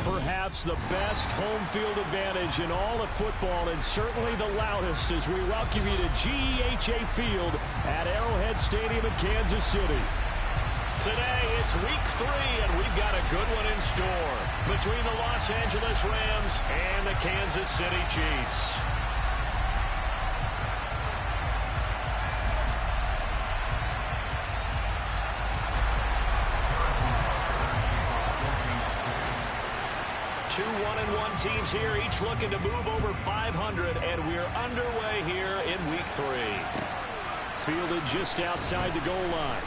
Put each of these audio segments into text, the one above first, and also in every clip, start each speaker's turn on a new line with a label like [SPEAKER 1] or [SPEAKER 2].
[SPEAKER 1] Perhaps the best home field advantage in all of football, and certainly the loudest, as we welcome you to GEHA Field at Arrowhead Stadium in Kansas City. Today, it's week 3, and we've got a good one in store between the Los Angeles Rams and the Kansas City Chiefs. Two 1-1 teams here, each looking to move over 500, and we're underway here in week 3. Fielded just outside the goal line.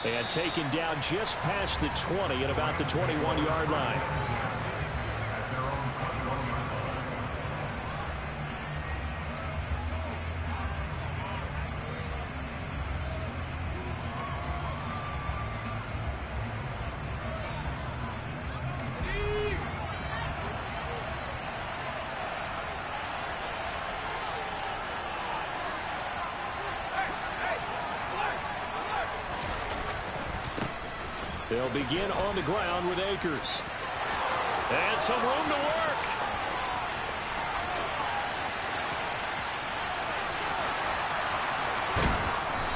[SPEAKER 1] And taken down just past the 20 at about the 21-yard line. They'll begin on the ground with Akers. And some room to work.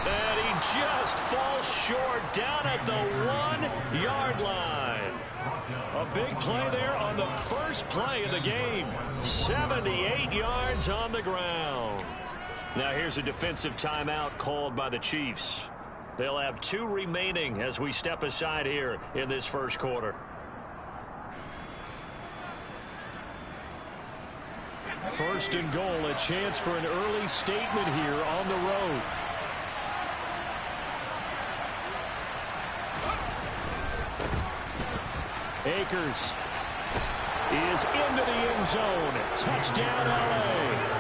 [SPEAKER 1] And he just falls short down at the 1-yard line. A big play there on the first play of the game. 78 yards on the ground. Now here's a defensive timeout called by the Chiefs. They'll have 2 remaining as we step aside here in this first quarter. First and goal, a chance for an early statement here on the road. Akers is into the end zone. Touchdown, LA.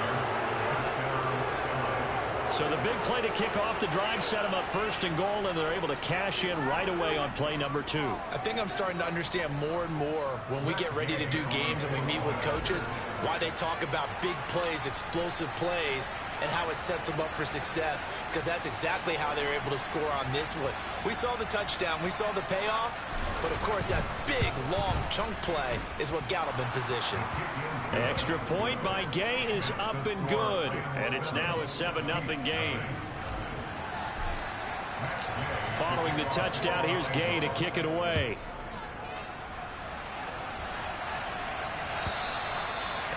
[SPEAKER 1] So the big play to kick off the drive set them up first and goal, and they're able to cash in right away on play number 2.
[SPEAKER 2] I think I'm starting to understand more and more when we get ready to do games and we meet with coaches why they talk about big plays, explosive plays, and how it sets them up for success, because that's exactly how they were able to score on this one. We saw the touchdown, we saw the payoff, but of course that big, long chunk play is what got them in position.
[SPEAKER 1] Extra point by Gay is up and good, and it's now a 7-0 game. Following the touchdown, here's Gay to kick it away.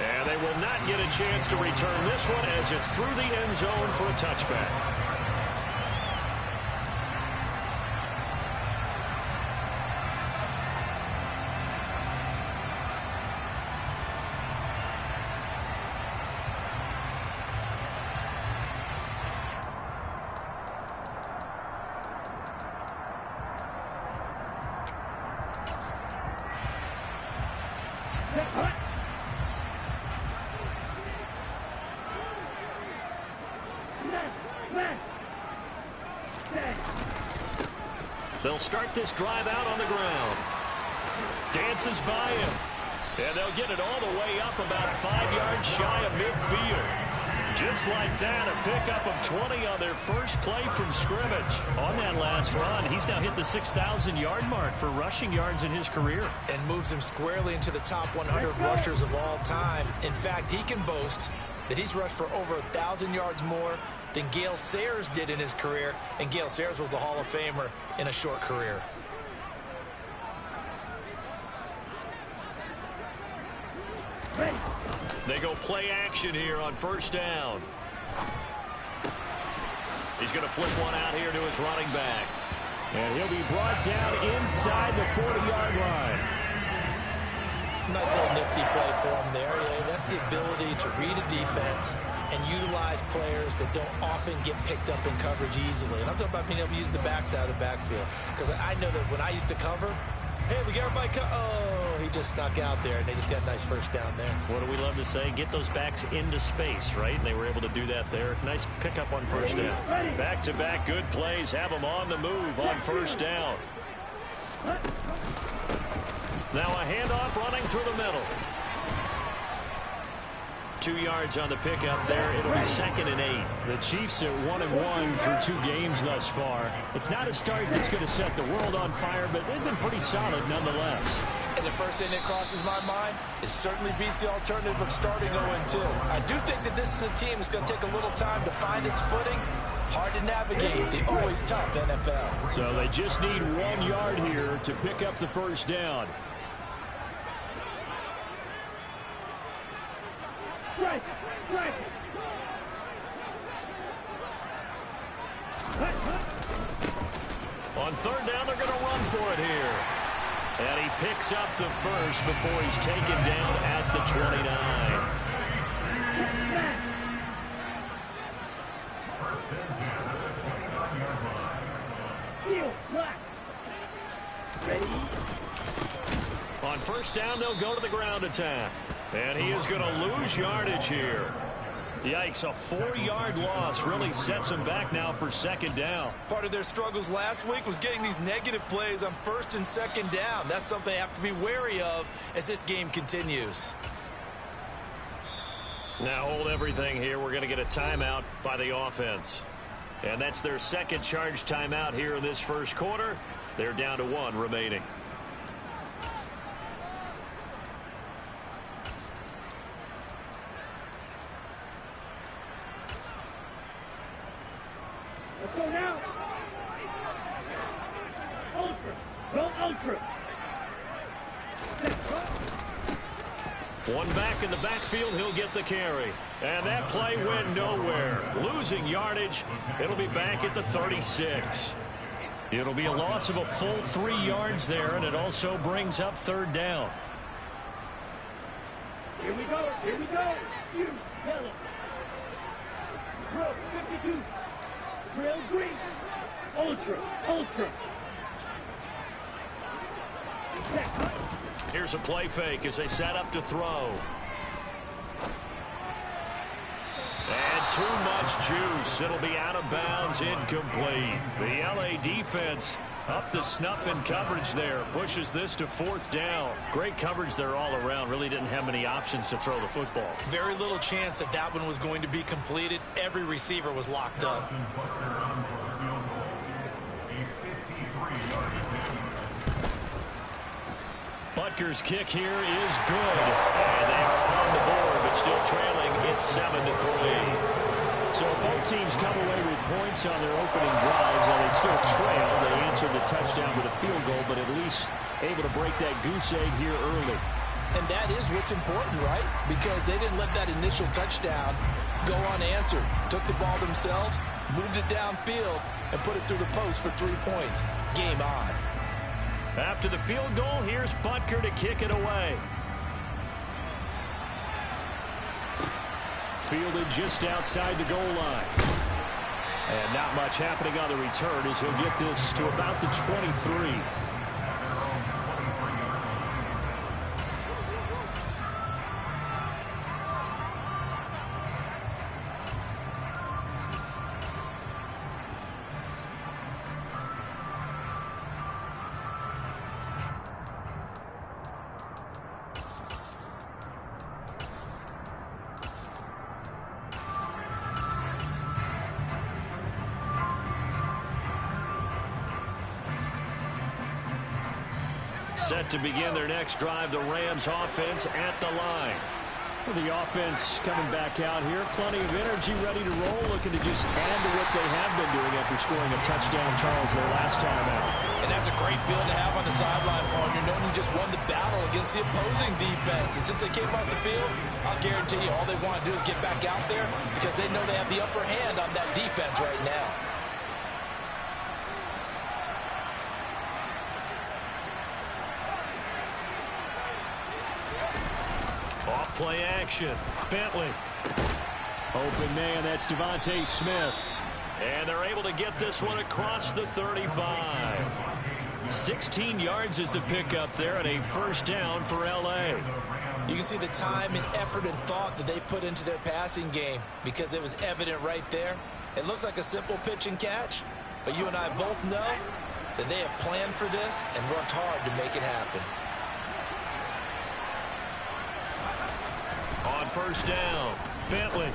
[SPEAKER 1] And they will not get a chance to return this one as it's through the end zone for a touchback. They'll start this drive out on the ground. Dances by him. And they'll get it all the way up about 5 yards shy of midfield. Just like that, a pickup of 20 on their first play from scrimmage. On that last run, he's now hit the 6,000-yard mark for rushing yards in his career.
[SPEAKER 2] And moves him squarely into the top 100 rushers of all time. In fact, he can boast that he's rushed for over 1,000 yards more than Gale Sayers did in his career, and Gale Sayers was a Hall of Famer in a short career.
[SPEAKER 1] They go play action here on first down. He's going to flip one out here to his running back. And he'll be brought down inside the 40-yard line.
[SPEAKER 2] Nice little nifty play for him there. Yeah, that's the ability to read a defense and utilize players that don't often get picked up in coverage easily. And I'm talking about being able to use the backs out of the backfield. Because I know that when I used to cover, hey, we got everybody oh, he just snuck out there, and they just got a nice first down there.
[SPEAKER 1] What do we love to say? Get those backs into space, right? And they were able to do that there. Nice pickup on first down. Back-to-back good plays have them on the move on first down. Now a handoff running through the middle. 2 yards on the pickup there. It'll be 2nd and 8.
[SPEAKER 3] The Chiefs are 1-1 through 2 games thus far. It's not a start that's going to set the world on fire, but they've been pretty solid nonetheless.
[SPEAKER 2] And the first thing that crosses my mind, it certainly beats the alternative of starting 0-2. I do think that this is a team that's going to take a little time to find its footing. Hard to navigate the always tough NFL.
[SPEAKER 3] So they just need 1 yard here to pick up the first down.
[SPEAKER 1] On 3rd down, they're going to run for it here. And he picks up the first before he's taken down at the 29. On 1st down, they'll go to the ground attack. And he is going to lose yardage here. Yikes, a 4-yard loss really sets him back now for 2nd down.
[SPEAKER 2] Part of their struggles last week was getting these negative plays on 1st and 2nd down. That's something they have to be wary of as this game continues.
[SPEAKER 1] Now hold everything here. We're going to get a timeout by the offense. And that's their 2nd charge timeout here in this 1st quarter. They're down to 1 remaining.
[SPEAKER 4] Let's go now. Ultra. Go ultra.
[SPEAKER 1] One back in the backfield, he'll get the carry. And that play went nowhere. Losing yardage. It'll be back at the 36. It'll be a loss of a full 3 yards there, and it also brings up 3rd down.
[SPEAKER 4] Here we go. Here we go. You, yellow. Bro, 52. Real green. Ultra. Ultra.
[SPEAKER 1] Here's a play fake as they set up to throw. And too much juice. It'll be out of bounds, incomplete. The LA defense up to snuff in coverage there. Pushes this to 4th down. Great coverage there all around. Really didn't have many options to throw the football.
[SPEAKER 2] Very little chance that that one was going to be completed. Every receiver was locked up.
[SPEAKER 1] Butker's kick here is good. And they are on the board, but still trailing. It's 7-3.
[SPEAKER 3] So both teams come away with points on their opening drives, and they still trail. They answered the touchdown with a field goal, but at least able to break that goose egg here early.
[SPEAKER 2] And that is what's important, right? Because they didn't let that initial touchdown go unanswered. Took the ball themselves, moved it downfield, and put it through the post for 3 points. Game on.
[SPEAKER 1] After the field goal, here's Butker to kick it away. Fielded just outside the goal line. And not much happening on the return as he'll get this to about the 23. Set to begin their next drive, the Rams offense at the line.
[SPEAKER 3] Well, the offense coming back out here. Plenty of energy, ready to roll, looking to just add to what they have been doing after scoring a touchdown, Charles, their last time out.
[SPEAKER 2] And that's a great feeling to have on the sideline, partner, knowing you just won the battle against the opposing defense. And since they came off the field, I'll guarantee you all they want to do is get back out there because they know they have the upper hand on that defense right now.
[SPEAKER 1] Off play action. Bentley.
[SPEAKER 3] Open man, that's Devontae Smith.
[SPEAKER 1] And they're able to get this one across the 35. 16 yards is the pickup there and a 1st down for L.A.
[SPEAKER 2] You can see the time and effort and thought that they put into their passing game because it was evident right there. It looks like a simple pitch and catch, but you and I both know that they have planned for this and worked hard to make it happen.
[SPEAKER 1] On first down. Bentley.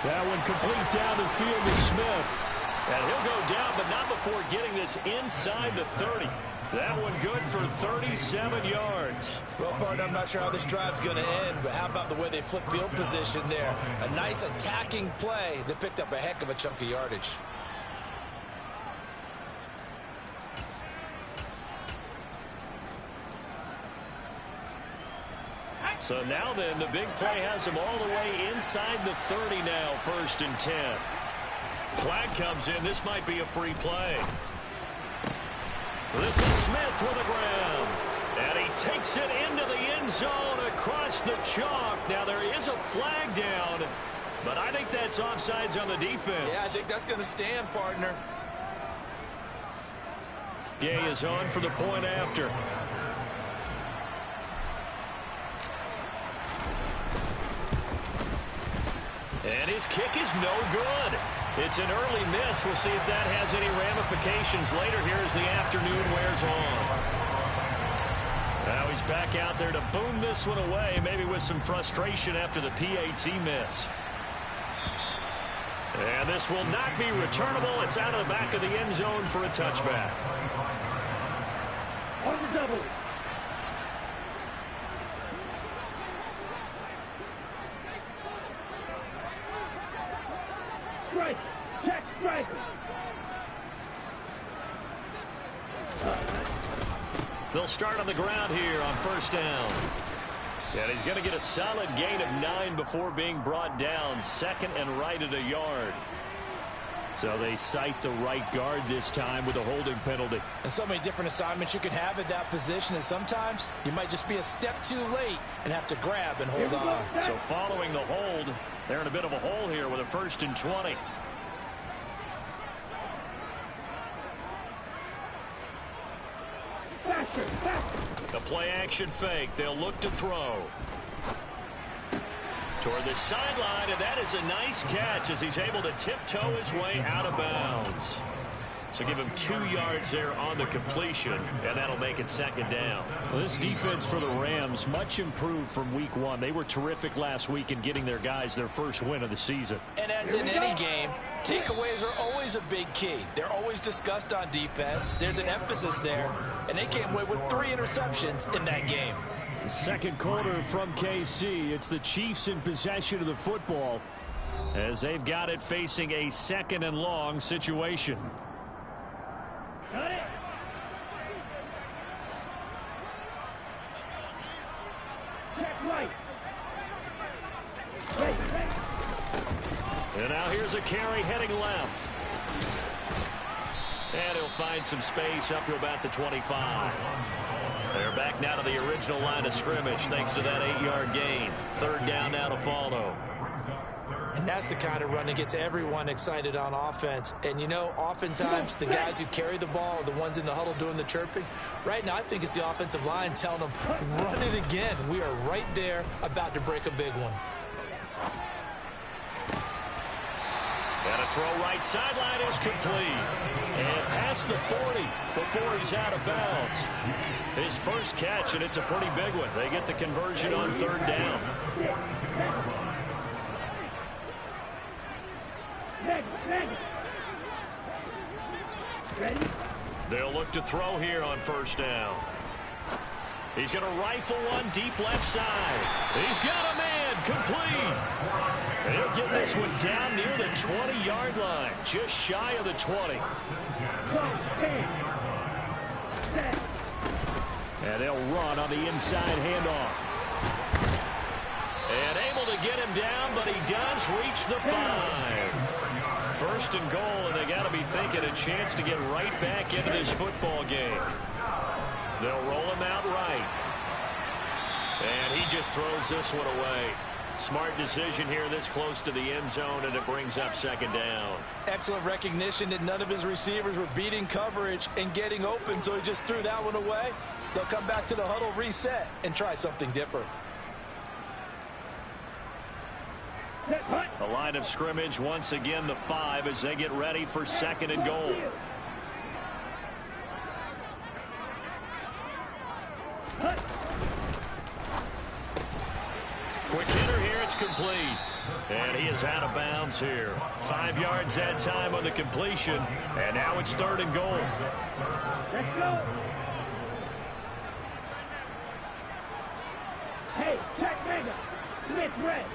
[SPEAKER 3] That one complete down the field to Smith.
[SPEAKER 1] And he'll go down, but not before getting this inside the 30. That one good for 37 yards.
[SPEAKER 2] Well, partner, I'm not sure how this drive's going to end, but how about the way they flip field position there? A nice attacking play that picked up a heck of a chunk of yardage.
[SPEAKER 1] So now then, the big play has him all the way inside the 30 now, 1st and 10. Flag comes in. This might be a free play. This is Smith with the ground. And he takes it into the end zone across the chalk. Now there is a flag down, but I think that's offsides on the defense.
[SPEAKER 2] Yeah, I think that's going to stand, partner.
[SPEAKER 1] Gay is on for the point after. And his kick is no good. It's an early miss. We'll see if that has any ramifications later here as the afternoon wears on. Now he's back out there to boom this one away, maybe with some frustration after the PAT miss. And this will not be returnable. It's out of the back of the end zone for a touchback.
[SPEAKER 4] On the double. Strike. Check strike.
[SPEAKER 1] They'll start on the ground here on 1st down. And he's going to get a solid gain of 9 before being brought down. 2nd and right at a yard. So they cite the right guard this time with a holding penalty.
[SPEAKER 2] And so many different assignments you can have at that position, and sometimes you might just be a step too late and have to grab and hold on.
[SPEAKER 1] So following the hold, they're in a bit of a hole here with a 1st and 20.
[SPEAKER 4] Faster, faster.
[SPEAKER 1] The play action fake. They'll look to throw. Toward the sideline, and that is a nice catch as he's able to tiptoe his way out of bounds. So give him 2 yards there on the completion, and that'll make it 2nd down.
[SPEAKER 3] Well, this defense for the Rams, much improved from week 1. They were terrific last week in getting their guys their first win of the season.
[SPEAKER 2] And as in any game, takeaways are always a big key. They're always discussed on defense. There's an emphasis there, and they came away with 3 interceptions in that game.
[SPEAKER 3] Second quarter from KC. It's the Chiefs in possession of the football as they've got it facing a 2nd and long situation.
[SPEAKER 4] Got it. Check right. Right, right.
[SPEAKER 1] And now here's a carry heading left. And he'll find some space up to about the 25. They're back now to the original line of scrimmage thanks to that 8-yard gain. 3rd down now to follow.
[SPEAKER 2] And that's the kind of run that gets everyone excited on offense. And, you know, oftentimes the guys who carry the ball are the ones in the huddle doing the chirping. Right now, I think it's the offensive line telling them, run it again. We are right there about to break a big one.
[SPEAKER 1] And a throw right sideline is complete. And past the 40 before he's out of bounds. His first catch, and it's a pretty big one. They get the conversion on 3rd down.
[SPEAKER 4] Ready?
[SPEAKER 1] They'll look to throw here on 1st down. He's going to rifle one deep left side. He's got a man complete. And he'll get this one down near the 20-yard line, just shy of the 20.
[SPEAKER 3] And they'll run on the inside handoff.
[SPEAKER 1] And able to get him down, but he does reach the 5. 1st and goal, and they got to be thinking a chance to get right back into this football game. They'll roll him out right. And he just throws this one away. Smart decision here this close to the end zone, and it brings up 2nd down.
[SPEAKER 2] Excellent recognition that none of his receivers were beating coverage and getting open, so he just threw that one away. They'll come back to the huddle, reset, and try something different.
[SPEAKER 1] The line of scrimmage once again the 5 as they get ready for 2nd and goal. And he is out of bounds here. 5 yards that time on the completion. And now it's 3rd and goal.
[SPEAKER 4] Let's go. Hey, check mega. Smith red.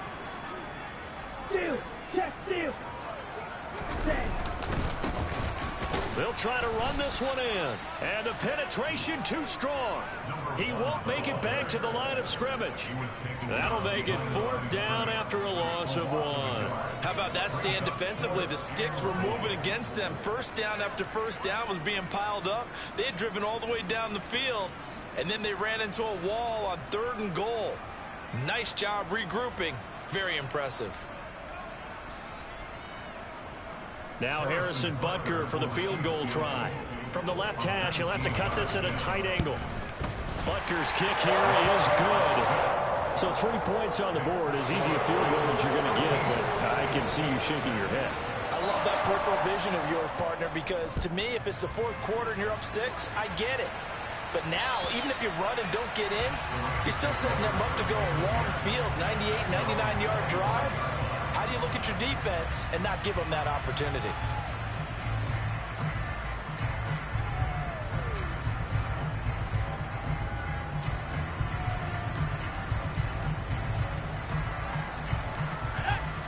[SPEAKER 4] Steal. Check steal. Set.
[SPEAKER 1] They'll try to run this one in. And the penetration too strong. He won't make it back to the line of scrimmage. That'll make it 4th down after a loss of 1.
[SPEAKER 2] How about that stand defensively? The sticks were moving against them. 1st down after 1st down was being piled up. They had driven all the way down the field, and then they ran into a wall on 3rd and goal. Nice job regrouping. Very impressive.
[SPEAKER 1] Now Harrison Butker for the field goal try. From the left hash, he'll have to cut this at a tight angle. Butker's kick here is good. So 3 points on the board, as easy a field goal as you're going to get, but I can see you shaking your head.
[SPEAKER 2] I love that peripheral vision of yours, partner, because to me, if it's the 4th quarter and you're up 6, I get it. But now, even if you run and don't get in, you're still setting them up to go a long field, 98, 99-yard drive. How do you look at your defense and not give them that opportunity?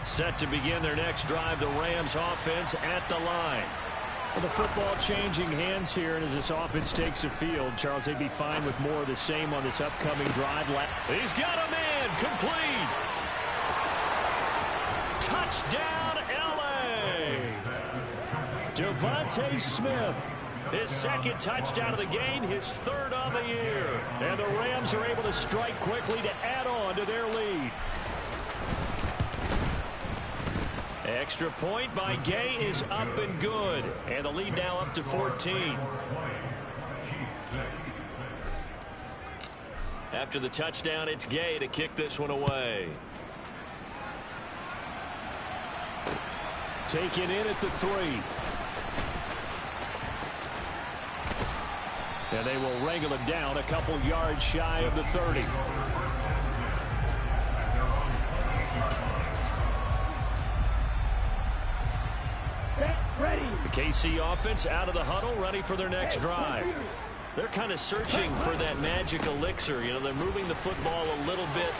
[SPEAKER 1] Set to begin their next drive, the Rams offense at the line.
[SPEAKER 3] Well, the football changing hands here, and as this offense takes the field, Charles, they'd be fine with more of the same on this upcoming drive.
[SPEAKER 1] He's got a man, complete. Touchdown, L.A. Devontae Smith, his 2nd touchdown of the game, his 3rd on the year. And the Rams are able to strike quickly to add on to their lead. Extra point by Gay is up and good. And the lead now up to 14. After the touchdown, it's Gay to kick this one away. Taken in at the 3. And they will wrangle it down a couple yards shy of the 30. The KC offense out of the huddle, ready for their next drive. They're kind of searching for that magic elixir. You know, they're moving the football a little bit,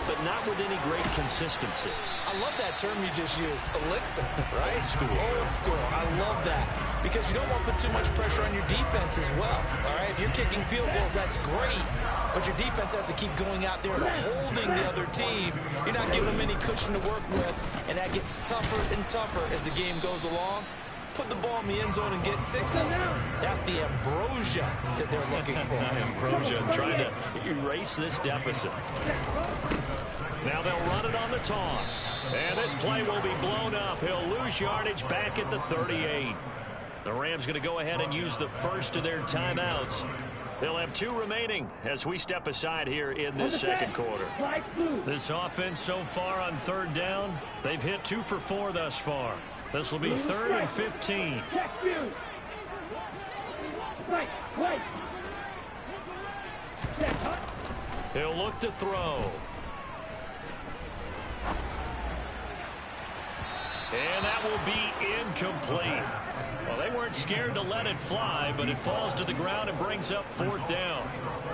[SPEAKER 1] but not with any great consistency.
[SPEAKER 2] I love that term you just used, elixir, right?
[SPEAKER 1] Old school.
[SPEAKER 2] Old school. I love that because you don't want to put too much pressure on your defense as well. All right, if you're kicking field goals, that's great, but your defense has to keep going out there and holding the other team. You're not giving them any cushion to work with, and that gets tougher and tougher as the game goes along. Put the ball in the end zone and get 6s. That's the ambrosia that they're looking for.
[SPEAKER 1] Ambrosia trying to erase this deficit. Now they'll run it on the toss. And this play will be blown up. He'll lose yardage back at the 38. The Rams going to go ahead and use the first of their timeouts. They'll have 2 remaining as we step aside here in this 2nd quarter. This offense so far on 3rd down, they've hit 2 for 4 thus far. This will be 3rd and 15. He'll look to throw. And that will be incomplete. Well, they weren't scared to let it fly, but it falls to the ground and brings up 4th down.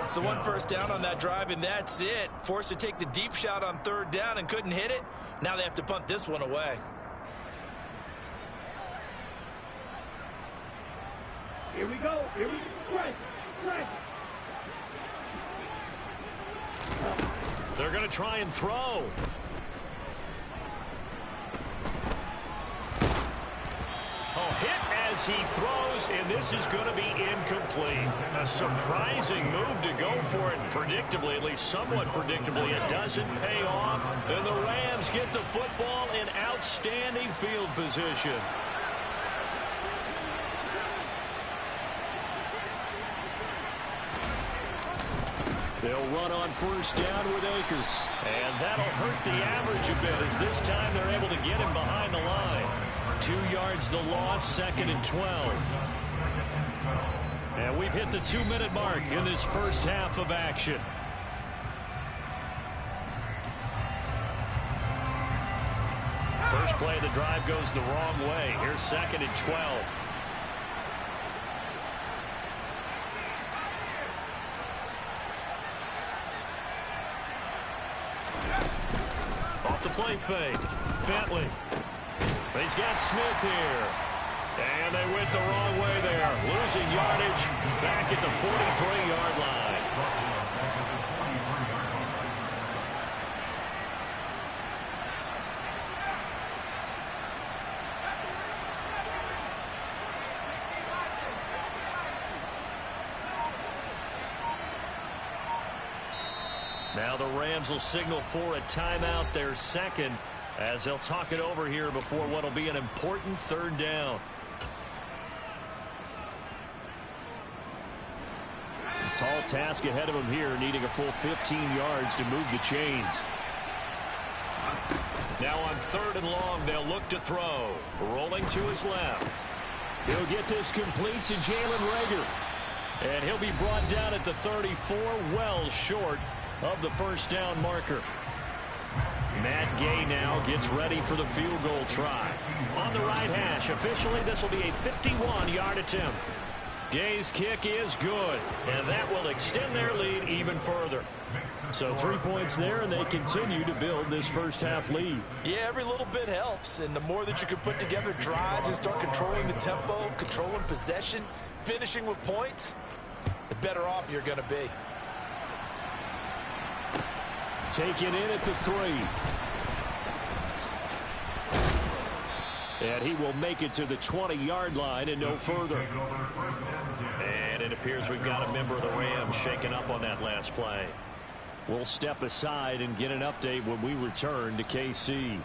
[SPEAKER 2] So 1 first down on that drive, and that's it. Forced to take the deep shot on 3rd down and couldn't hit it. Now they have to punt this one away.
[SPEAKER 4] Here we go. Here we go. Strike.
[SPEAKER 1] They're going to try and throw. Oh, hit as he throws, and this is going to be incomplete. A surprising move to go for it. Predictably, at least somewhat predictably, it doesn't pay off. And the Rams get the football in outstanding field position. They'll run on 1st down with Akers. And that'll hurt the average a bit as this time they're able to get him behind the line. 2 yards the loss, 2nd and 12. And we've hit the 2-minute mark in this first half of action. First play of the drive goes the wrong way. Here's 2nd and 12. Off the play fake. Bentley. He's got Smith here. And they went the wrong way there. Losing yardage back at the 43-yard line. Now the Rams will signal for a timeout, their second, as they'll talk it over here before what will be an important 3rd down.
[SPEAKER 3] A tall task ahead of him here, needing a full 15 yards to move the chains.
[SPEAKER 1] Now on 3rd and long, they'll look to throw. Rolling to his left.
[SPEAKER 3] He'll get this complete to Jalen Reagor.
[SPEAKER 1] And he'll be brought down at the 34, well short of the 1st down marker. Matt Gay now gets ready for the field goal try. On the right hash, officially this will be a 51-yard attempt. Gay's kick is good, and that will extend their lead even further.
[SPEAKER 3] So 3 points there, and they continue to build this first-half lead.
[SPEAKER 2] Yeah, every little bit helps, and the more that you can put together drives and start controlling the tempo, controlling possession, finishing with points, the better off you're going to be.
[SPEAKER 3] Taken in at the 3. And he will make it to the 20-yard line and no further.
[SPEAKER 1] And it appears we've got a member of the Rams shaken up on that last play.
[SPEAKER 3] We'll step aside and get an update when we return to KC.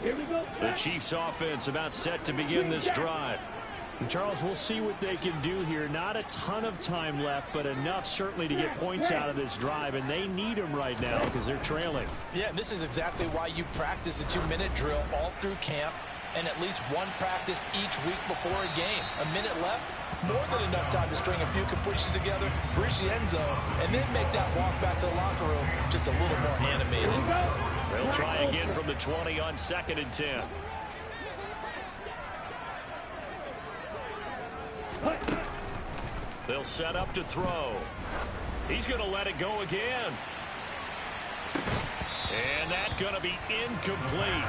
[SPEAKER 4] Here we go.
[SPEAKER 3] The Chiefs offense about set to begin this drive. And Charles, we'll see what they can do here. Not a ton of time left, but enough certainly to get points out of this drive, and they need them right now because they're trailing.
[SPEAKER 2] Yeah, and this is exactly why you practice a 2-minute drill all through camp and at least one practice each week before a game. A minute left, more than enough time to string a few completions together, reach the end zone, and then make that walk back to the locker room just a little more animated.
[SPEAKER 1] They'll try again from the 20 on 2nd and 10. They'll set up to throw. He's going to let it go again. And that's going to be incomplete.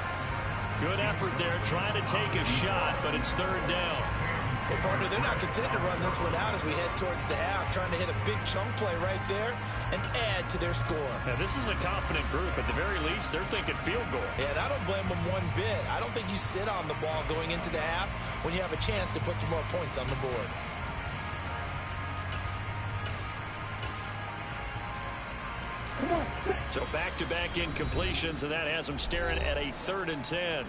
[SPEAKER 1] Good effort there trying to take a shot, but it's 3rd down.
[SPEAKER 2] Well, partner, they're not content to run this one out as we head towards the half, trying to hit a big chunk play right there and add to their score.
[SPEAKER 1] Now, this is a confident group. At the very least, they're thinking field goal.
[SPEAKER 2] Yeah, and I don't blame them one bit. I don't think you sit on the ball going into the half when you have a chance to put some more points on the board.
[SPEAKER 1] So back-to-back incompletions, and that has them staring at a 3rd and 10.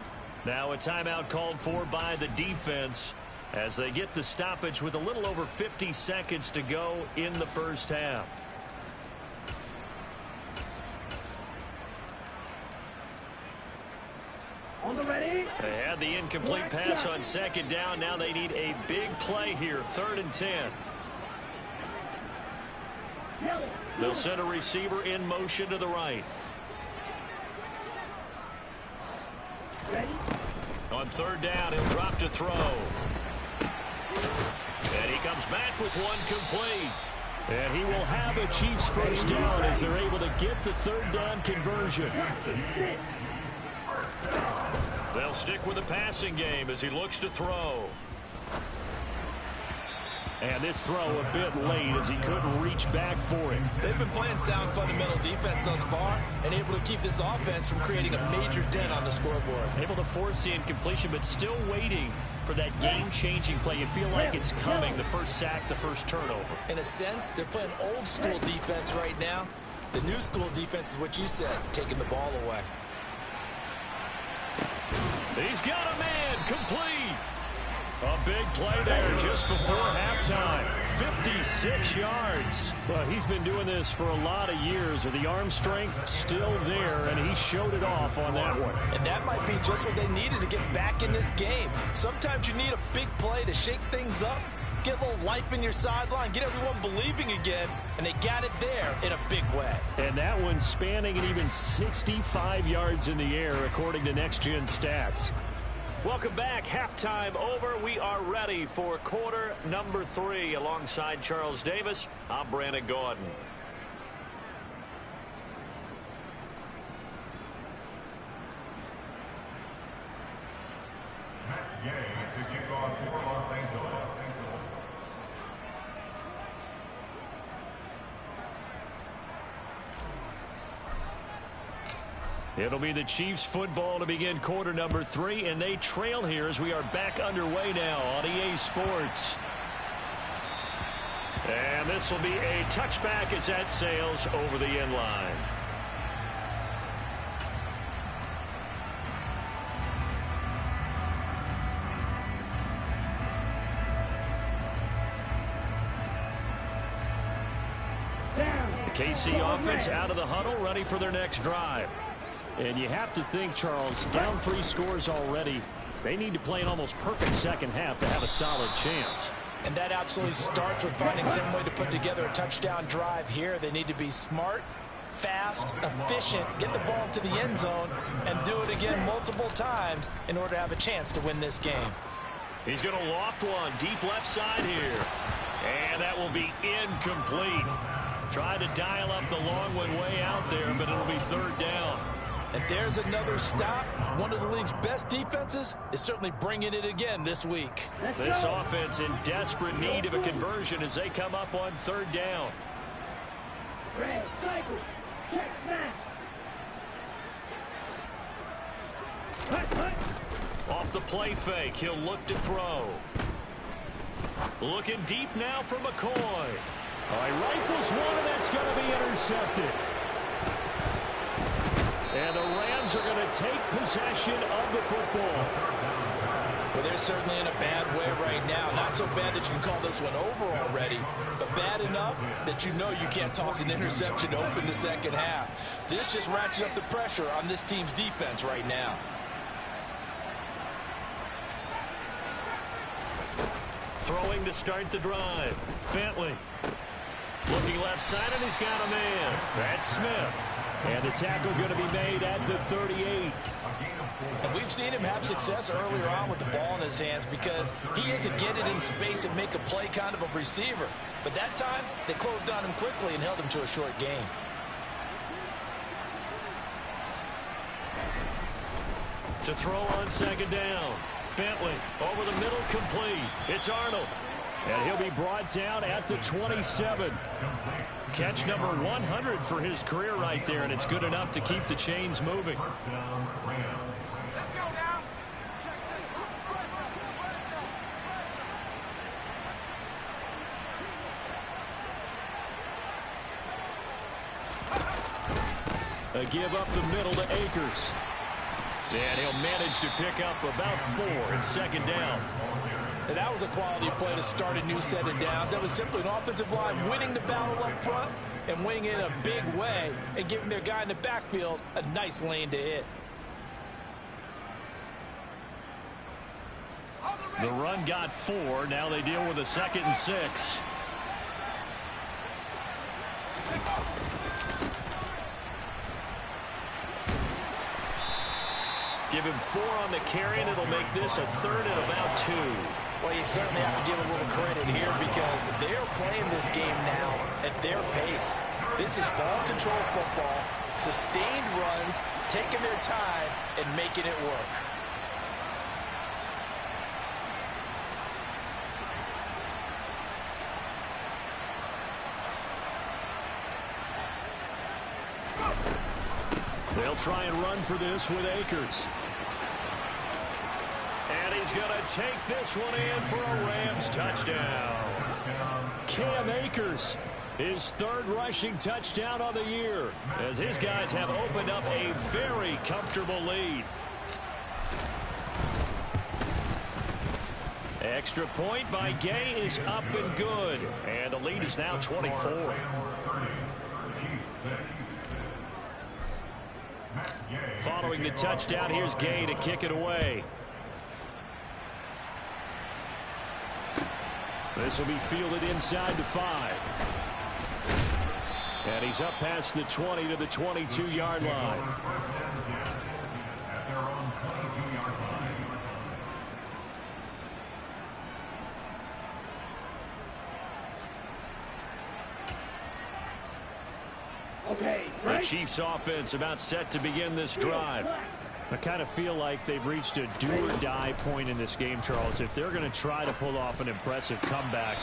[SPEAKER 1] Now a timeout called for by the defense as they get the stoppage with a little over 50 seconds to go in the first half.
[SPEAKER 4] On the ready.
[SPEAKER 1] They had the incomplete pass on 2nd down. Now they need a big play here, 3rd and 10. They'll send a receiver in motion to the right.
[SPEAKER 4] Ready.
[SPEAKER 1] On 3rd down, he'll drop to throw. And he comes back with one complete.
[SPEAKER 3] And he will have a Chiefs first down as they're able to get the 3rd down conversion.
[SPEAKER 1] They'll stick with the passing game as he looks to throw.
[SPEAKER 3] And this throw a bit late as he couldn't reach back for it.
[SPEAKER 2] They've been playing sound fundamental defense thus far and able to keep this offense from creating a major dent on the scoreboard.
[SPEAKER 1] Able to force the incompletion, but still waiting for that game-changing play. You feel like it's coming, the first sack, the first turnover.
[SPEAKER 2] In a sense, they're playing old-school defense right now. The new school defense is what you said, taking the ball away.
[SPEAKER 1] He's got a man, complete. A big play there just before halftime. 56 yards.
[SPEAKER 3] Well, he's been doing this for a lot of years. The arm strength still there, and he showed it off on that one.
[SPEAKER 2] And that might be just what they needed to get back in this game. Sometimes you need a big play to shake things up, get a little life in your sideline, get everyone believing again, and they got it there in a big way.
[SPEAKER 3] And that one's spanning an even 65 yards in the air, according to Next Gen Stats.
[SPEAKER 1] Welcome back. Halftime over. We are ready for quarter number 3. Alongside Charles Davis, I'm Brandon Gordon. It'll be the Chiefs football to begin quarter number 3, and they trail here as we are back underway now on EA Sports. And this will be a touchback as that sails over the end line. The KC offense out of the huddle, ready for their next drive. And you have to think, Charles, down 3 scores already. They need to play an almost perfect second half to have a solid chance.
[SPEAKER 2] And that absolutely starts with finding some way to put together a touchdown drive here. They need to be smart, fast, efficient, get the ball to the end zone, and do it again multiple times in order to have a chance to win this game.
[SPEAKER 1] He's going to loft one deep left side here. And that will be incomplete. Tried to dial up the long one way out there, but it'll be third down.
[SPEAKER 2] And there's another stop. One of the league's best defenses is certainly bringing it again this week.
[SPEAKER 1] This offense in desperate need of a conversion as they come up on third down.
[SPEAKER 4] Red cycle. Check snap.
[SPEAKER 1] Off the play fake, he'll look to throw. Looking deep now for McCoy. He rifles one, and that's going to be intercepted. And the Rams are going to take possession of the football.
[SPEAKER 2] Well, they're certainly in a bad way right now. Not so bad that you can call this one over already, but bad enough that you know you can't toss an interception to open the second half. This just ratchets up the pressure on this team's defense right now.
[SPEAKER 1] Throwing to start the drive. Bentley. Looking left side, and he's got a man. That's Smith. And the tackle going to be made at the 38.
[SPEAKER 2] And we've seen him have success earlier on with the ball in his hands because he is a get it in space and make a play kind of a receiver. But that time, they closed on him quickly and held him to a short gain.
[SPEAKER 1] To throw on second down. Bentley over the middle, complete. It's Arnold. And he'll be brought down at the 27. Catch number 100 for his career right there, and it's good enough to keep the chains moving. A give up the middle to Akers. And he'll manage to pick up about 4 in second down.
[SPEAKER 2] And that was a quality play to start a new set of downs. That was simply an offensive line winning the battle up front and winning it in a big way and giving their guy in the backfield a nice lane to hit.
[SPEAKER 1] The run got 4. Now they deal with a 2nd and 6. Give him 4 on the carry, and it'll make this a 3rd and about 2.
[SPEAKER 2] Well, you certainly have to give a little credit here because they're playing this game now at their pace. This is ball control football, sustained runs, taking their time, and making it work.
[SPEAKER 1] They'll try and run for this with Akers. And he's going to take this one in for a Rams touchdown. Cam Akers, his 3rd rushing touchdown of the year, as his guys have opened up a very comfortable lead. Extra point by Gay is up and good. And the lead is now 24. Following the touchdown, here's Gay to kick it away.
[SPEAKER 3] This will be fielded inside the 5. And he's up past the 20 to the 22-yard line.
[SPEAKER 4] Okay,
[SPEAKER 3] The Chiefs offense about set to begin this drive. I kind of feel like they've reached a do-or-die point in this game, Charles. If they're going to try to pull off an impressive comeback,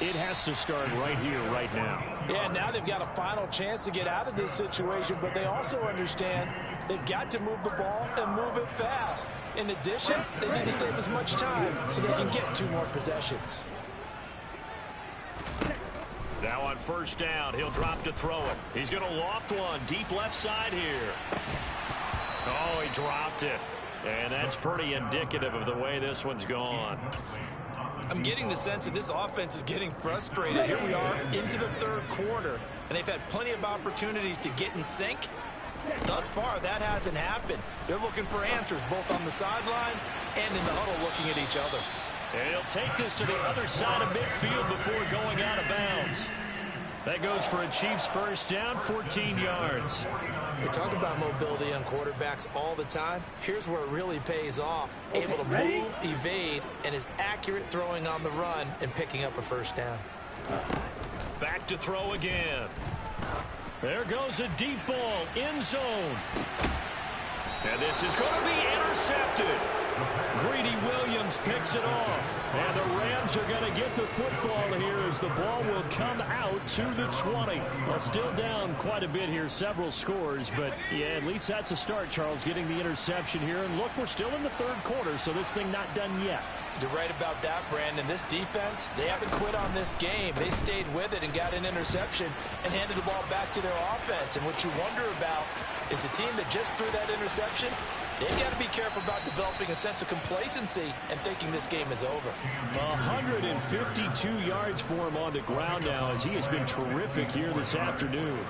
[SPEAKER 3] it has to start right here, right now.
[SPEAKER 2] Yeah, now they've got a final chance to get out of this situation, but they also understand they've got to move the ball and move it fast. In addition, they need to save as much time so they can get 2 more possessions.
[SPEAKER 1] Now on first down, he'll drop to throw it. He's going to loft one deep left side here. Oh, he dropped it. And that's pretty indicative of the way this one's gone.
[SPEAKER 2] I'm getting the sense that this offense is getting frustrated. Here we are into the 3rd quarter, and they've had plenty of opportunities to get in sync. Thus far, that hasn't happened. They're looking for answers both on the sidelines and in the huddle looking at each other.
[SPEAKER 1] And he'll take this to the other side of midfield before going out of bounds. That goes for a Chiefs first down, 14 yards.
[SPEAKER 2] They talk about mobility on quarterbacks all the time. Here's where it really pays off. Able to move, evade, and is accurate throwing on the run and picking up a first down.
[SPEAKER 1] Back to throw again. There goes a deep ball, end zone. And this is going to be intercepted. Greedy Williams picks it off. And the Rams are going to get the football here as the ball will come out to the 20. Well, still down quite a bit here, several scores. But, yeah, at least that's a start, Charles, getting the interception here. And, look, we're still in the 3rd quarter, so this thing not done yet.
[SPEAKER 2] You're right about that, Brandon. This defense, they haven't quit on this game. They stayed with it and got an interception and handed the ball back to their offense. And what you wonder about is the team that just threw that interception, they've got to be careful about developing a sense of complacency and thinking this game is over.
[SPEAKER 3] 152 yards for him on the ground now as he has been terrific here this afternoon.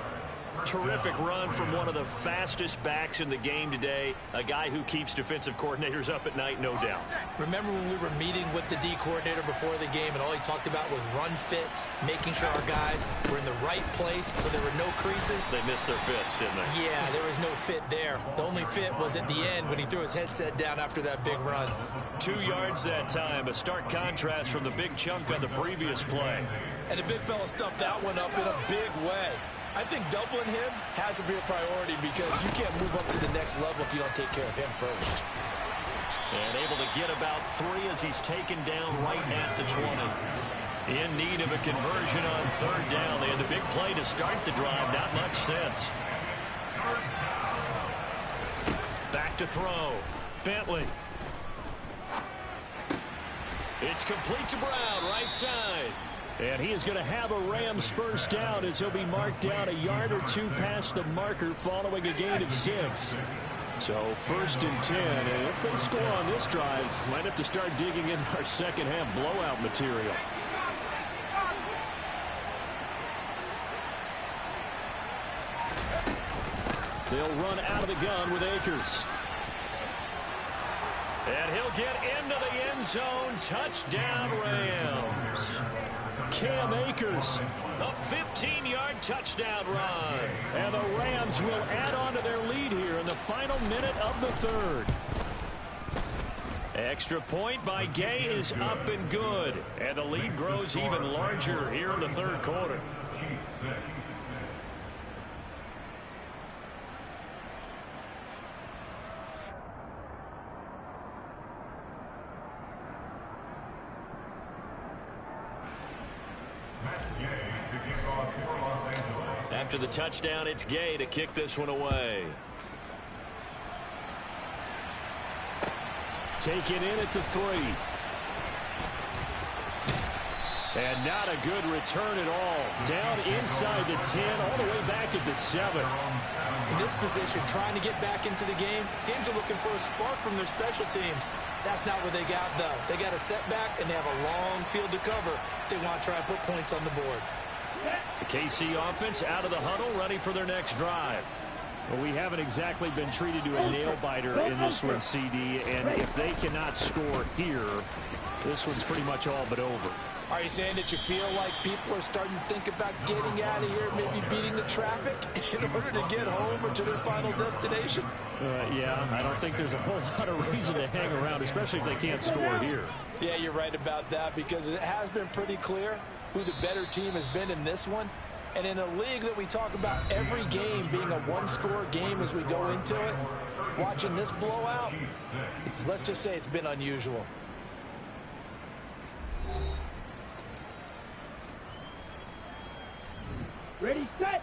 [SPEAKER 1] Terrific run from one of the fastest backs in the game today. A guy who keeps defensive coordinators up at night, no doubt.
[SPEAKER 2] Remember when we were meeting with the D coordinator before the game and all he talked about was run fits, making sure our guys were in the right place so there were no creases?
[SPEAKER 1] They missed their fits, didn't they?
[SPEAKER 2] Yeah, there was no fit there. The only fit was at the end when he threw his headset down after that big run.
[SPEAKER 1] 2 yards that time, a stark contrast from the big chunk on the previous play.
[SPEAKER 2] And the big fella stuffed that one up in a big way. I think doubling him has to be a priority because you can't move up to the next level if you don't take care of him first.
[SPEAKER 1] And able to get about 3 as he's taken down right at the 20. In need of a conversion on 3rd down. They had the big play to start the drive. Not much sense. Back to throw. Bentley. It's complete to Brown, right side.
[SPEAKER 3] And he is going to have a Rams first down as he'll be marked down a yard or 2 past the marker following a gain of 6. So 1st and 10. And if they score on this drive, might have to start digging in our second half blowout material. They'll run out of the gun with Akers.
[SPEAKER 1] And he'll get into the end zone. Touchdown, Rams.
[SPEAKER 3] Cam Akers.
[SPEAKER 1] A 15-yard touchdown run.
[SPEAKER 3] And the Rams will add on to their lead here in the final minute of the 3rd.
[SPEAKER 1] Extra point by Gay is up and good. And the lead grows even larger here in the 3rd quarter. After the touchdown, it's Gay to kick this one away.
[SPEAKER 3] Taken in at the 3. And not a good return at all. Down inside the 10, all the way back at the 7.
[SPEAKER 2] In this position, trying to get back into the game, teams are looking for a spark from their special teams. That's not what they got, though. They got a setback, and they have a long field to cover if they want to try and put points on the board.
[SPEAKER 3] The KC offense out of the huddle, ready for their next drive. Well, we haven't exactly been treated to a nail-biter in this one, CD, and if they cannot score here, this one's pretty much all but over.
[SPEAKER 2] Are you saying that you feel like people are starting to think about getting out of here, maybe beating the traffic in order to get home or to their final destination?
[SPEAKER 3] Yeah, I don't think there's a whole lot of reason to hang around, especially if they can't score here.
[SPEAKER 2] Yeah, you're right about that, because it has been pretty clear who the better team has been in this one. And in a league that we talk about every game being a one-score game as we go into it, watching this blowout, let's just say it's been unusual.
[SPEAKER 4] Ready, set.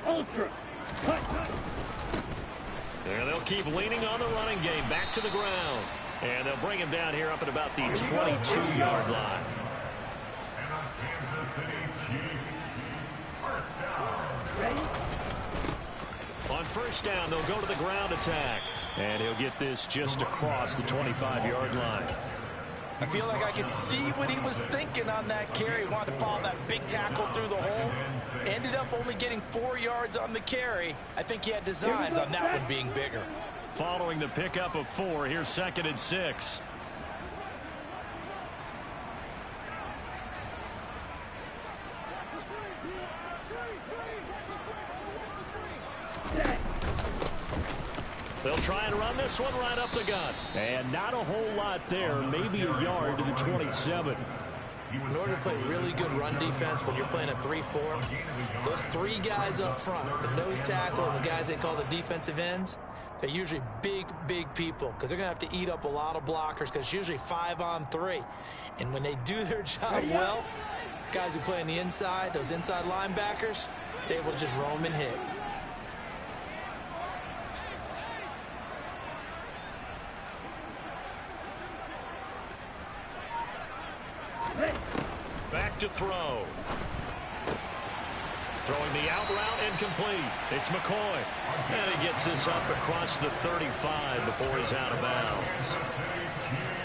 [SPEAKER 4] Ultra. Cut.
[SPEAKER 3] And they'll keep leaning on the running game. Back to the ground. And they'll bring him down here up at about the 22-yard line.
[SPEAKER 4] Ready?
[SPEAKER 3] On first down, they'll go to the ground attack. And he'll get this just across the 25-yard line.
[SPEAKER 2] I feel like I could see what he was thinking on that carry. Wanted to follow that big tackle through the hole. Ended up only getting 4 yards on the carry. I think he had designs on that one being bigger.
[SPEAKER 3] Following the pickup of 4, here's 2nd and 6. They'll try and run this one right up the gut. And not a whole lot there. Maybe a yard to the 27.
[SPEAKER 2] In order to play really good run defense when you're playing a 3-4, those 3 guys up front, the nose tackle and the guys they call the defensive ends, they're usually big people because they're going to have to eat up a lot of blockers because it's usually 5-on-3. And when they do their job well, guys who play on the inside, those inside linebackers, they're able to just roam and hit.
[SPEAKER 3] Back to throw. Throwing the out route incomplete. It's McCoy. And he gets this up across the 35 before he's out of bounds.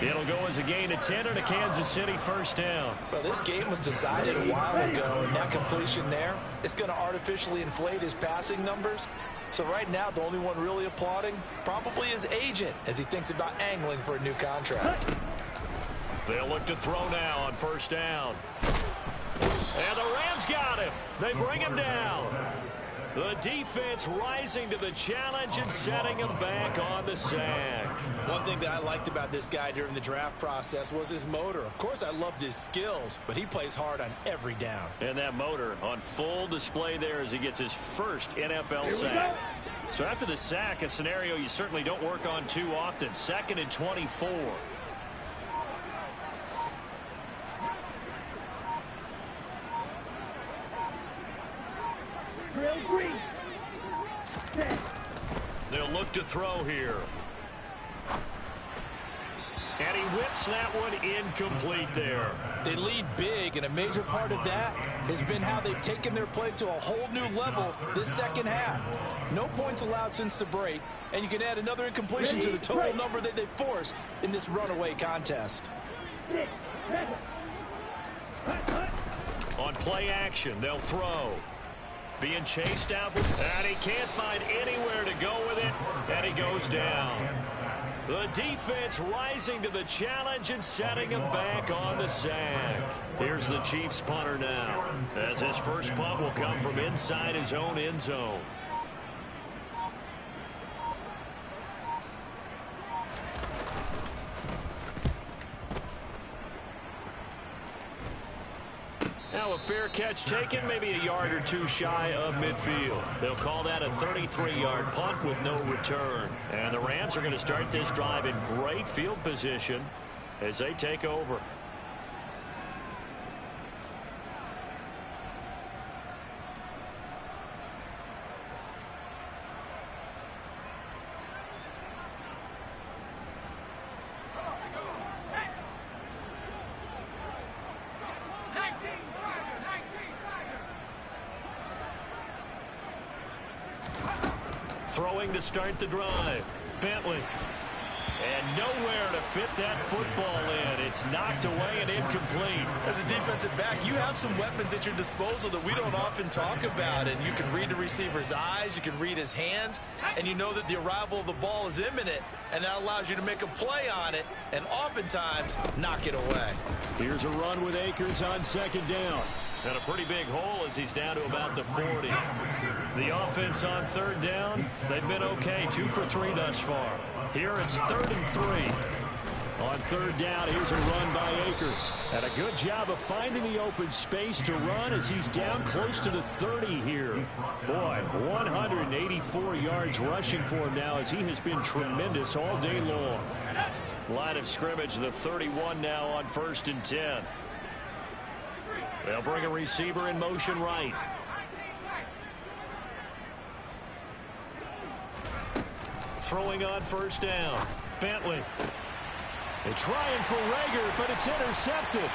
[SPEAKER 3] It'll go as a gain of 10 and a Kansas City first down.
[SPEAKER 2] Well, this game was decided a while ago, and that completion there is going to artificially inflate his passing numbers. So right now, the only one really applauding probably his agent as he thinks about angling for a new contract.
[SPEAKER 3] They'll look to throw now on first down. And the Rams got him. They bring him down. The defense rising to the challenge and setting him back on the sack.
[SPEAKER 2] One thing that I liked about this guy during the draft process was his motor. Of course, I loved his skills, but he plays hard on every down.
[SPEAKER 3] And that motor on full display there as he gets his first NFL sack. So after the sack, a scenario you certainly don't work on too often. 2nd and 24. They'll look to throw here. And he whips that one incomplete there.
[SPEAKER 2] They lead big, and a major part of that has been how they've taken their play to a whole new level this second half. No points allowed since the break, and you can add another incompletion to the total number that they've forced in this runaway contest.
[SPEAKER 3] On play action, they'll throw. Being chased out, and he can't find anywhere to go with it, and he goes down. The defense rising to the challenge and setting him back on the sack. Here's the Chiefs punter now, as his first punt will come from inside his own end zone. Now a fair catch taken, maybe a yard or two shy of midfield. They'll call that a 33-yard punt with no return. And the Rams are going to start this drive in great field position as they take over. Throwing to start the drive. Bentley.
[SPEAKER 1] And nowhere to fit that football in. It's knocked away and incomplete.
[SPEAKER 2] As a defensive back, you have some weapons at your disposal that we don't often talk about. And you can read the receiver's eyes, you can read his hands, and you know that the arrival of the ball is imminent. And that allows you to make a play on it and oftentimes knock it away.
[SPEAKER 3] Here's a run with Akers on second down.
[SPEAKER 1] And a pretty big hole as he's down to about the 40. The offense on third down, they've been okay. 2 for 3 thus far. Here it's 3rd and 3. On third down, here's a run by Akers. And a good job of finding the open space to run as he's down close to the 30 here. Boy, 184 yards rushing for him now as he has been tremendous all day long. Line of scrimmage, the 31 now on 1st and 10. They'll bring a receiver in motion right. Throwing on 1st down. Bentley. They're trying for Rager, but it's intercepted.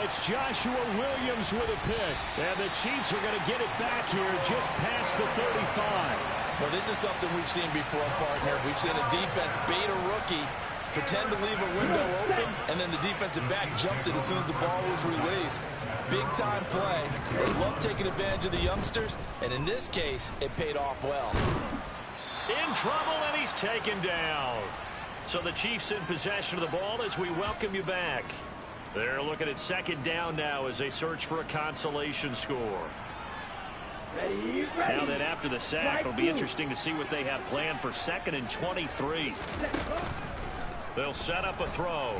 [SPEAKER 1] It's Joshua Williams with a pick. And the Chiefs are going to get it back here just past the 35.
[SPEAKER 2] Well, this is something we've seen before, partner. We've seen a defense bait a rookie, pretend to leave a window open, and then the defensive back jumped it as soon as the ball was released. Big-time play. They love taking advantage of the youngsters, and in this case, it paid off well.
[SPEAKER 1] In trouble, and he's taken down. So the Chiefs in possession of the ball as we welcome you back. They're looking at 2nd down now as they search for a consolation score.
[SPEAKER 4] Ready.
[SPEAKER 1] Now that after the sack, it'll be interesting to see what they have planned for 2nd and 23. They'll set up a throw.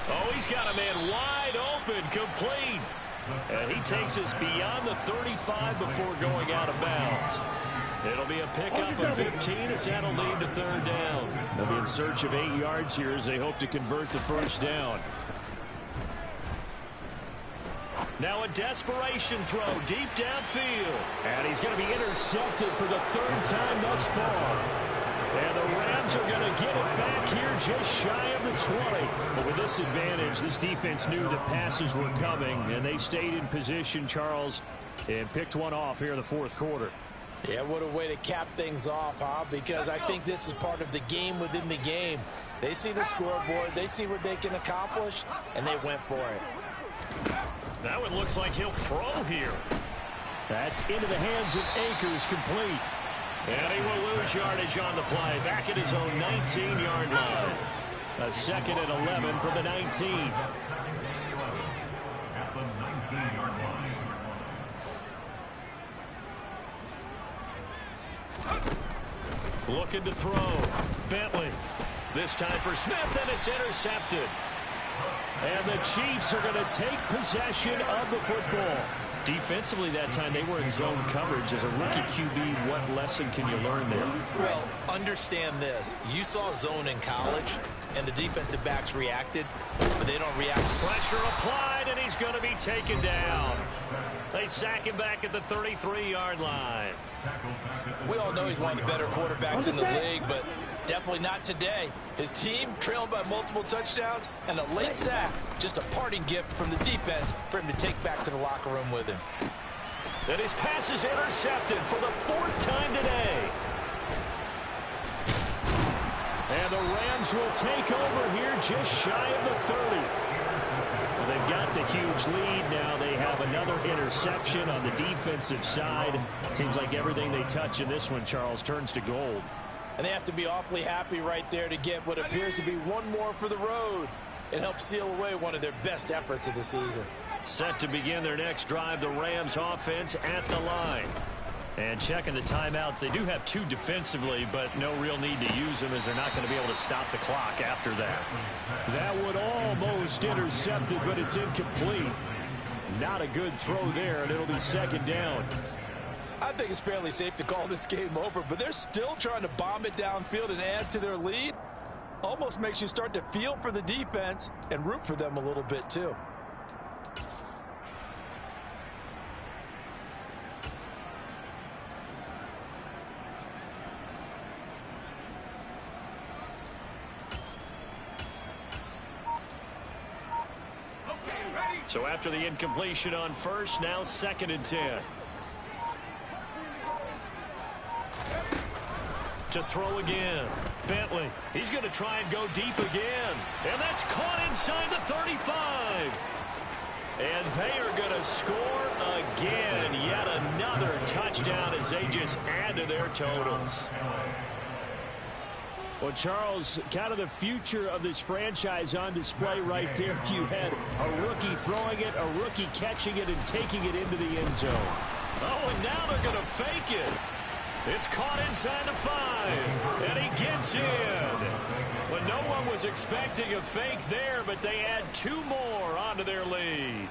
[SPEAKER 1] Oh, he's got a man wide open, complete. And he takes us beyond the 35 before going out of bounds. It'll be a pickup of 15 as that'll lead to 3rd down.
[SPEAKER 3] They'll be in search of 8 yards here as they hope to convert the 1st down.
[SPEAKER 1] Now a desperation throw deep downfield.
[SPEAKER 3] And he's going to be intercepted for the 3rd time thus far. And the Rams are going to get it back here just shy of the 20. But with this advantage, this defense knew that passes were coming, and they stayed in position, Charles, and picked one off here in the 4th quarter.
[SPEAKER 2] Yeah, what a way to cap things off, huh? Because I think this is part of the game within the game. They see the scoreboard, they see what they can accomplish, and they went for it.
[SPEAKER 1] That one looks like he'll throw here.
[SPEAKER 3] That's into the hands of Akers, complete.
[SPEAKER 1] And he will lose yardage on the play. Back at his own 19-yard line.
[SPEAKER 3] A 2nd and 11 from the 19.
[SPEAKER 1] Looking to throw. Bentley. This time for Smith, and it's intercepted.
[SPEAKER 3] And the Chiefs are going to take possession of the football.
[SPEAKER 1] Defensively that time, they were in zone coverage. As a rookie QB, what lesson can you learn there?
[SPEAKER 2] Well, understand this. You saw zone in college, and the defensive backs reacted, but they don't react.
[SPEAKER 1] Pressure applied, and he's going to be taken down. They sack him back at the 33-yard line.
[SPEAKER 2] We all know he's one of the better quarterbacks in the league, but definitely not today. His team trailed by multiple touchdowns, and a late sack, just a parting gift from the defense for him to take back to the locker room with him.
[SPEAKER 1] And his pass is intercepted for the 4th time today.
[SPEAKER 3] And the Rams will take over here just shy of the 30. Well, they've got the huge lead now. They have another interception on the defensive side. Seems like everything they touch in this one, Charles, turns to gold.
[SPEAKER 2] And they have to be awfully happy right there to get what appears to be one more for the road. It helps seal away one of their best efforts of the season.
[SPEAKER 1] Set to begin their next drive, the Rams offense at the line. And checking the timeouts, they do have 2 defensively, but no real need to use them as they're not going to be able to stop the clock after that.
[SPEAKER 3] That would almost intercept it, but it's incomplete. Not a good throw there, and it'll be 2nd down.
[SPEAKER 2] I think it's fairly safe to call this game over, but they're still trying to bomb it downfield and add to their lead. Almost makes you start to feel for the defense and root for them a little bit too.
[SPEAKER 1] So after the incompletion on 1st, now 2nd and 10. To throw again. Bentley. He's going to try and go deep again. And that's caught inside the 35. And they are going to score again. Yet another touchdown as they just add to their totals.
[SPEAKER 3] Well, Charles, kind of the future of this franchise on display right there. You had a rookie throwing it, a rookie catching it, and taking it into the end zone.
[SPEAKER 1] Oh, and now they're going to fake it. It's caught inside the 5, and he gets in. But no one was expecting a fake there, but they add 2 more onto their lead.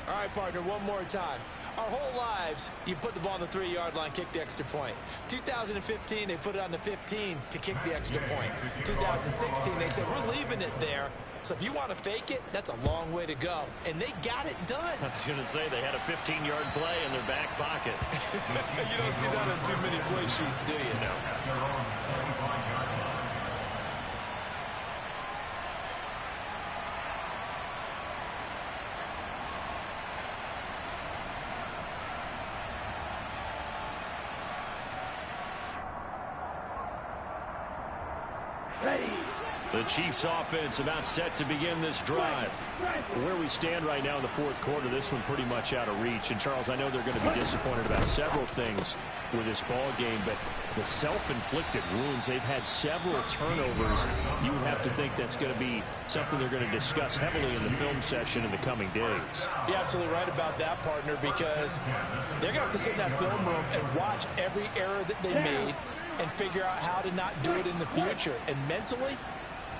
[SPEAKER 2] All right, partner, one more time. Our whole lives, you put the ball on the 3-yard line, kick the extra point. 2015, they put it on the 15 to kick the extra point. 2016, they said, we're leaving it there. So if you want to fake it, that's a long way to go. And they got it done.
[SPEAKER 1] I was going to say they had a 15-yard play in their back pocket.
[SPEAKER 2] You don't see that on too many play sheets, do you?
[SPEAKER 1] No.
[SPEAKER 4] Ready.
[SPEAKER 3] The Chiefs offense about set to begin this drive. Where we stand right now in the fourth quarter, this one pretty much out of reach. And, Charles, I know they're going to be disappointed about several things with this ball game, but the self-inflicted wounds, they've had several turnovers. You would have to think that's going to be something they're going to discuss heavily in the film session in the coming days.
[SPEAKER 2] You're absolutely right about that, partner, because they're going to have to sit in that film room and watch every error that they made and figure out how to not do it in the future. And mentally,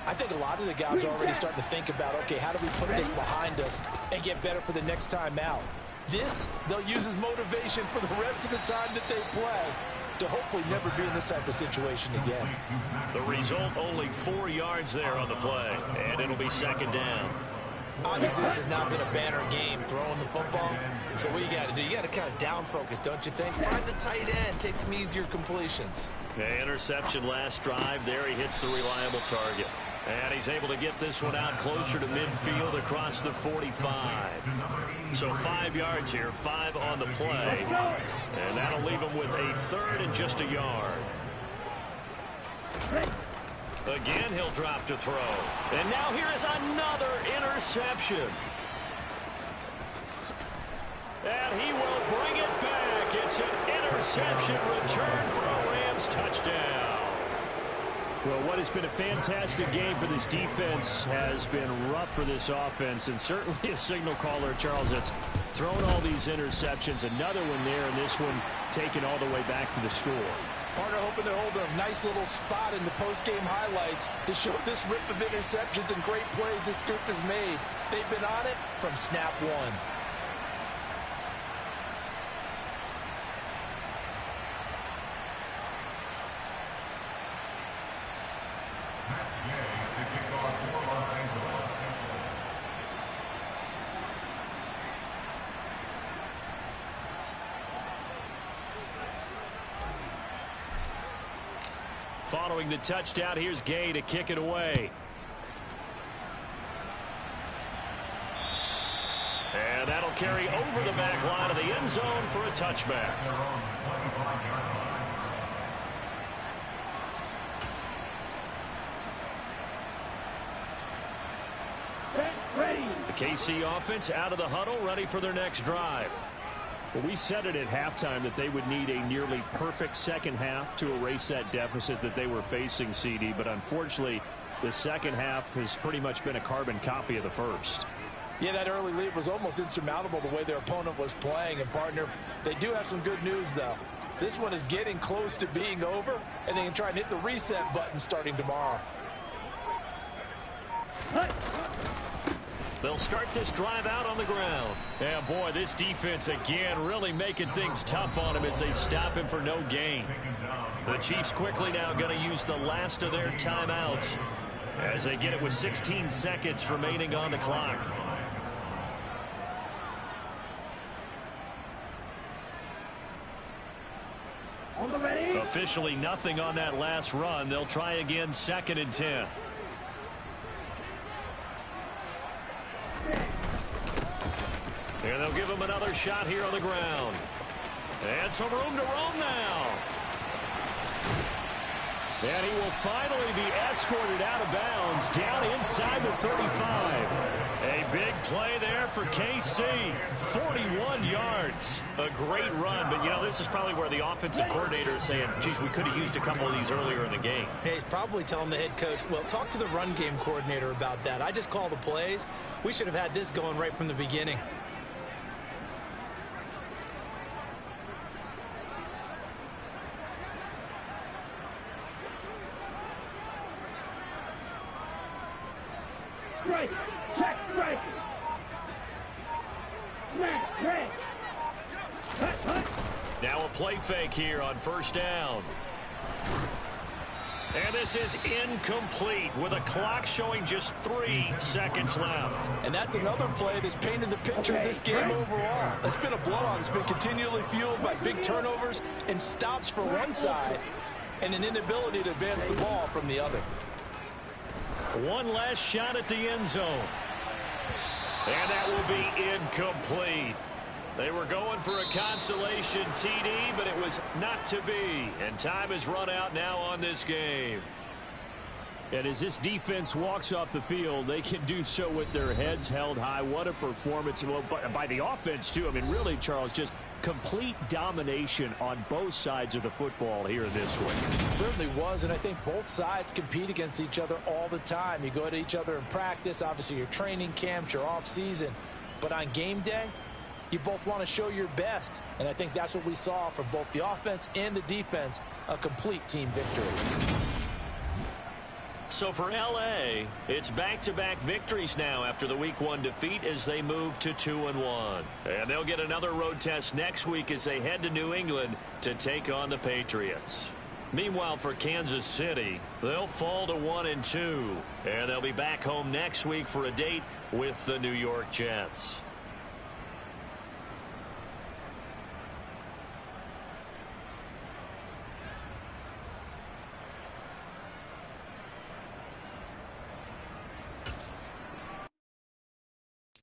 [SPEAKER 2] I think a lot of the guys are already starting to think about, okay, how do we put this behind us and get better for the next time out? This, they'll use as motivation for the rest of the time that they play to hopefully never be in this type of situation again.
[SPEAKER 1] The result, only 4 yards there on the play, and it'll be second down.
[SPEAKER 2] Obviously, this has not been a banner game throwing the football. So what you got to do, you got to kind of down focus, don't you think? Find the tight end, take some easier completions.
[SPEAKER 1] Okay, interception last drive. There he hits the reliable target. And he's able to get this one out closer to midfield across the 45. So 5 yards here, 5 on the play. And that'll leave him with a third and just a yard. Again, he'll drop to throw. And now here is another interception. And he will bring it back. It's an interception return for a Rams touchdown.
[SPEAKER 3] Well, what has been a fantastic game for this defense has been rough for this offense, and certainly a signal caller, Charles, that's thrown all these interceptions. Another one there, and this one taken all the way back for the score.
[SPEAKER 2] Partner hoping they're holding a nice little spot in the post-game highlights to show this rip of interceptions and great plays this group has made. They've been on it from snap one.
[SPEAKER 1] Following the touchdown, here's Gay to kick it away. And that'll carry over the back line of the end zone for a touchback. The KC offense out of the huddle, ready for their next drive.
[SPEAKER 3] Well, we said it at halftime that they would need a nearly perfect second half to erase that deficit that they were facing, CD. But unfortunately, the second half has pretty much been a carbon copy of the first.
[SPEAKER 2] Yeah, that early lead was almost insurmountable the way their opponent was playing. And, partner, they do have some good news, though. This one is getting close to being over, and they can try and hit the reset button starting tomorrow.
[SPEAKER 1] They'll start this drive out on the ground. Yeah, boy, this defense again really making things tough on him as they stop him for no gain. The Chiefs quickly now going to use the last of their timeouts as they get it with 16 seconds remaining on the clock. Officially nothing on that last run. They'll try again, 2nd and 10. And they'll give him another shot here on the ground. And some room to roam now.
[SPEAKER 3] And he will finally be escorted out of bounds down inside the 35.
[SPEAKER 1] A big play there for KC. 41 yards. A great run, but, you know, this is probably where the offensive coordinator is saying, geez, we could have used a couple of these earlier in the game.
[SPEAKER 2] Hey, he's probably telling the head coach, well, talk to the run game coordinator about that. I just call the plays. We should have had this going right from the beginning.
[SPEAKER 4] Strike. Check. Strike. Smash. Red. Hut.
[SPEAKER 1] Now a play fake here on first down. And this is incomplete with a clock showing just 3 seconds left.
[SPEAKER 5] And that's another play that's painted the picture of this game overall. It's been a blowout. It's been continually fueled by big turnovers and stops for one side and an inability to advance the ball from the other.
[SPEAKER 1] One last shot at the end zone. And that will be incomplete. They were going for a consolation TD, but it was not to be. And time has run out now on this game.
[SPEAKER 3] And as this defense walks off the field, they can do so with their heads held high. What a performance by the offense, too. I mean, really, Charles, just complete domination on both sides of the football here in this one.
[SPEAKER 2] It certainly was, and I think both sides compete against each other all the time. You go at each other in practice, obviously your training camps, your off-season. But on game day, you both want to show your best, and I think that's what we saw from both the offense and the defense, a complete team victory.
[SPEAKER 1] So for LA, it's back-to-back victories now after the Week 1 defeat as they move to 2-1. And they'll get another road test next week as they head to New England to take on the Patriots. Meanwhile, for Kansas City, they'll fall to 1-2. And they'll be back home next week for a date with the New York Jets.